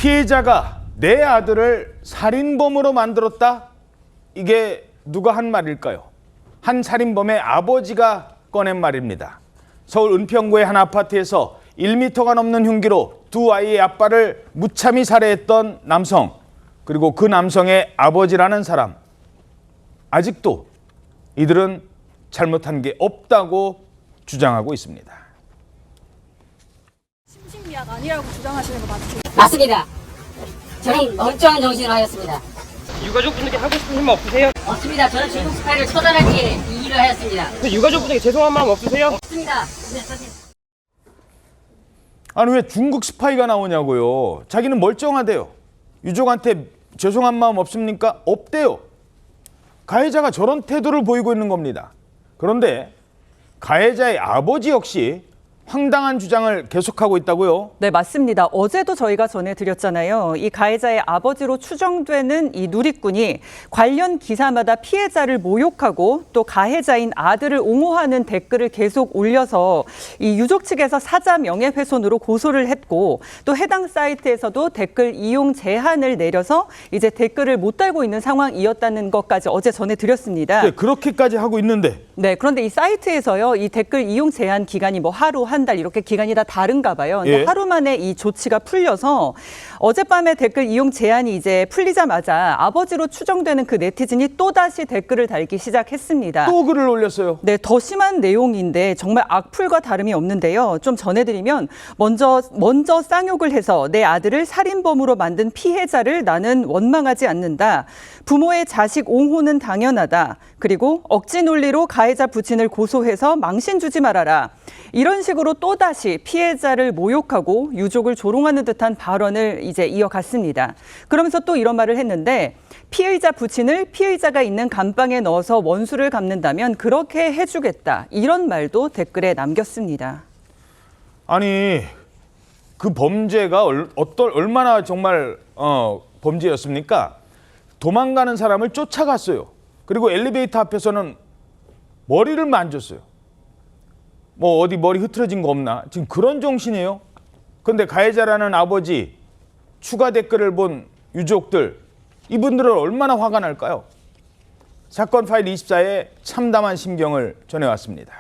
피해자가 내 아들을 살인범으로 만들었다? 이게 누가 한 말일까요? 한 살인범의 아버지가 꺼낸 말입니다. 서울 은평구의 한 아파트에서 1m가 넘는 흉기로 두 아이의 아빠를 무참히 살해했던 남성, 그리고 그 남성의 아버지라는 사람. 아직도 이들은 잘못한 게 없다고 주장하고 있습니다. 심신미약 아니라고 주장하시는 거 맞죠? 맞습니다. 저는 멀쩡한 정신으로 하였습니다. 유가족분들께 하고 싶은 말 없으세요? 없습니다. 저는 중국 스파이를 처단하기 위해 이 일을 하였습니다. 근데 유가족분에게 죄송한 마음 없으세요? 없습니다. 아니 왜 중국 스파이가 나오냐고요. 자기는 멀쩡하대요. 유족한테 죄송한 마음 없습니까? 없대요. 가해자가 저런 태도를 보이고 있는 겁니다. 그런데 가해자의 아버지 역시 황당한 주장을 계속하고 있다고요? 네, 맞습니다. 어제도 저희가 전해드렸잖아요. 이 가해자의 아버지로 추정되는 이 누리꾼이 관련 기사마다 피해자를 모욕하고 또 가해자인 아들을 옹호하는 댓글을 계속 올려서 이 유족 측에서 사자 명예훼손으로 고소를 했고 또 해당 사이트에서도 댓글 이용 제한을 내려서 이제 댓글을 못 달고 있는 상황이었다는 것까지 어제 전해드렸습니다. 네, 그렇게까지 하고 있는데. 네, 그런데 이 사이트에서요, 이 댓글 이용 제한 기간이 뭐 하루, 한 달 이렇게 기간이 다 다른가 봐요. 근데 예. 하루 만에 이 조치가 풀려서 어젯밤에 댓글 이용 제한이 이제 풀리자마자 아버지로 추정되는 그 네티즌이 또다시 댓글을 달기 시작했습니다. 또 글을 올렸어요. 네, 더 심한 내용인데 정말 악플과 다름이 없는데요. 좀 전해드리면 먼저 쌍욕을 해서 내 아들을 살인범으로 만든 피해자를 나는 원망하지 않는다. 부모의 자식 옹호는 당연하다. 그리고 억지 논리로 가해자 부친을 고소해서 망신 주지 말아라. 이런 식으로 또다시 피해자를 모욕하고 유족을 조롱하는 듯한 발언을 이제 이어갔습니다. 그러면서 또 이런 말을 했는데 피의자 부친을 피의자가 있는 감방에 넣어서 원수를 갚는다면 그렇게 해주겠다. 이런 말도 댓글에 남겼습니다. 아니 그 범죄가 얼마나 정말 범죄였습니까? 도망가는 사람을 쫓아갔어요. 그리고 엘리베이터 앞에서는 머리를 만졌어요. 뭐 어디 머리 흐트러진 거 없나? 지금 그런 정신이에요. 그런데 가해자라는 아버지, 추가 댓글을 본 유족들, 이분들은 얼마나 화가 날까요? 사건 파일 24에 참담한 심경을 전해왔습니다.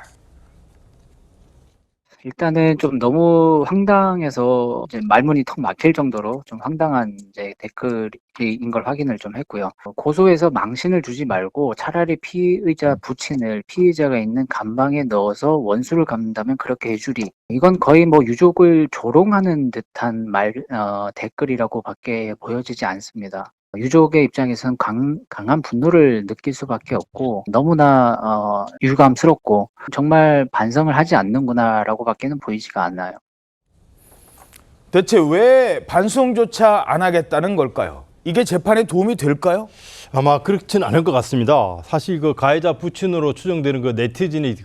일단은 좀 너무 황당해서 이제 말문이 턱 막힐 정도로 좀 황당한 이제 댓글인 걸 확인을 좀 했고요. 고소해서 망신을 주지 말고 차라리 피의자 부친을 피의자가 있는 감방에 넣어서 원수를 갚는다면 그렇게 해주리. 이건 거의 뭐 유족을 조롱하는 듯한 댓글이라고 밖에 보여지지 않습니다. 유족의 입장에서는 강한 분노를 느낄 수밖에 없고 너무나 유감스럽고 정말 반성을 하지 않는구나라고 밖에는 보이지가 않아요. 대체 왜 반성조차 안 하겠다는 걸까요? 이게 재판에 도움이 될까요? 아마 그렇지는 않을 것 같습니다. 사실 그 가해자 부친으로 추정되는 그 네티즌이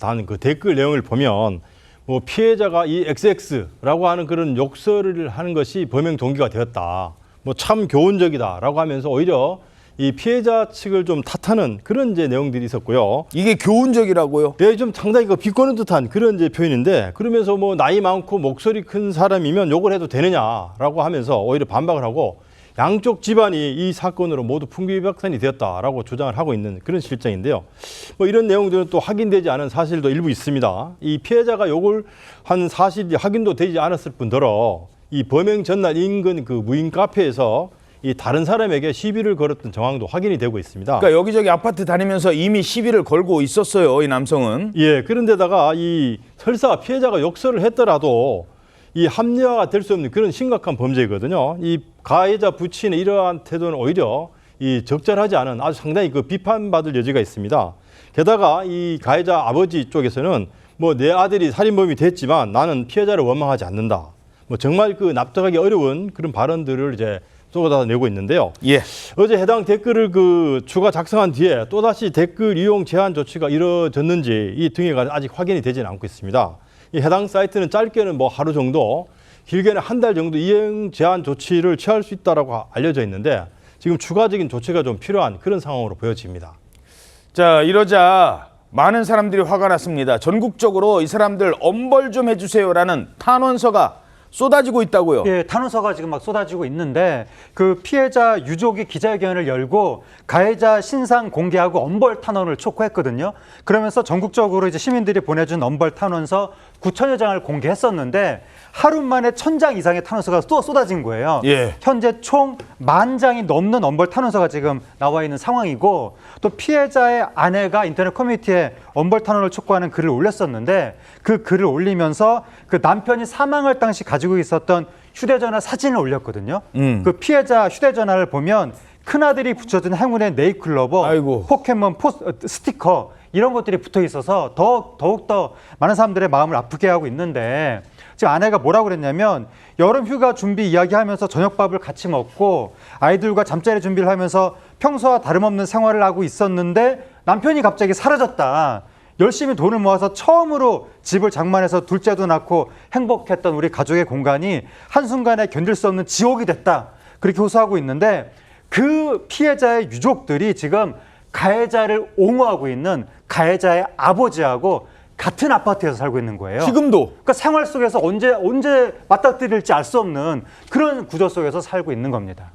단 그 댓글 내용을 보면 뭐 피해자가 이 XX라고 하는 그런 욕설을 하는 것이 범행 동기가 되었다. 뭐 참 교훈적이다라고 하면서 오히려 이 피해자 측을 좀 탓하는 그런 이제 내용들이 있었고요. 이게 교훈적이라고요? 예, 좀 상당히 그 비꼬는 듯한 그런 이제 표현인데 그러면서 뭐 나이 많고 목소리 큰 사람이면 욕을 해도 되느냐라고 하면서 오히려 반박을 하고 양쪽 집안이 이 사건으로 모두 풍비박산이 되었다라고 주장을 하고 있는 그런 실정인데요. 뭐 이런 내용들은 또 확인되지 않은 사실도 일부 있습니다. 이 피해자가 욕을 한 사실이 확인도 되지 않았을 뿐더러 이 범행 전날 인근 그 무인 카페에서 이 다른 사람에게 시비를 걸었던 정황도 확인이 되고 있습니다. 그러니까 여기저기 아파트 다니면서 이미 시비를 걸고 있었어요, 이 남성은. 예, 그런데다가 이 설사 피해자가 욕설을 했더라도 이 합리화가 될 수 없는 그런 심각한 범죄거든요. 이 가해자 부친의 이러한 태도는 오히려 이 적절하지 않은 아주 상당히 그 비판받을 여지가 있습니다. 게다가 이 가해자 아버지 쪽에서는 뭐 내 아들이 살인범이 됐지만 나는 피해자를 원망하지 않는다. 뭐 정말 그 납득하기 어려운 그런 발언들을 이제 쏟아내고 있는데요. 예. 어제 해당 댓글을 그 추가 작성한 뒤에 또다시 댓글 이용 제한 조치가 이루어졌는지 이 등에가 아직 확인이 되지는 않고 있습니다. 이 해당 사이트는 짧게는 뭐 하루 정도, 길게는 한 달 정도 이용 제한 조치를 취할 수 있다라고 알려져 있는데 지금 추가적인 조치가 좀 필요한 그런 상황으로 보여집니다. 자, 이러자 많은 사람들이 화가 났습니다. 전국적으로 이 사람들 엄벌 좀 해주세요라는 탄원서가 쏟아지고 있다고요. 예, 탄원서가 지금 막 쏟아지고 있는데 그 피해자 유족이 기자회견을 열고 가해자 신상 공개하고 엄벌 탄원을 촉구했거든요. 그러면서 전국적으로 이제 시민들이 보내준 엄벌 탄원서 9천여 장을 공개했었는데 하루 만에 1,000장 이상의 탄원서가 또 쏟아진 거예요. 예. 현재 총 10,000장이 넘는 엄벌 탄원서가 지금 나와 있는 상황이고 또 피해자의 아내가 인터넷 커뮤니티에 엄벌 탄원을 촉구하는 글을 올렸었는데 그 글을 올리면서 그 남편이 사망할 당시 가지고 있었던 휴대전화 사진을 올렸거든요. 그 피해자 휴대전화를 보면 큰아들이 붙여준 행운의 네잎클로버, 아이고. 포켓몬 스티커 이런 것들이 붙어 있어서 더욱더 많은 사람들의 마음을 아프게 하고 있는데 지금 아내가 뭐라고 그랬냐면 여름 휴가 준비 이야기하면서 저녁밥을 같이 먹고 아이들과 잠자리 준비를 하면서 평소와 다름없는 생활을 하고 있었는데 남편이 갑자기 사라졌다. 열심히 돈을 모아서 처음으로 집을 장만해서 둘째도 낳고 행복했던 우리 가족의 공간이 한순간에 견딜 수 없는 지옥이 됐다. 그렇게 호소하고 있는데 그 피해자의 유족들이 지금 가해자를 옹호하고 있는 가해자의 아버지하고 같은 아파트에서 살고 있는 거예요. 지금도. 그러니까 생활 속에서 언제 맞닥뜨릴지 알 수 없는 그런 구조 속에서 살고 있는 겁니다.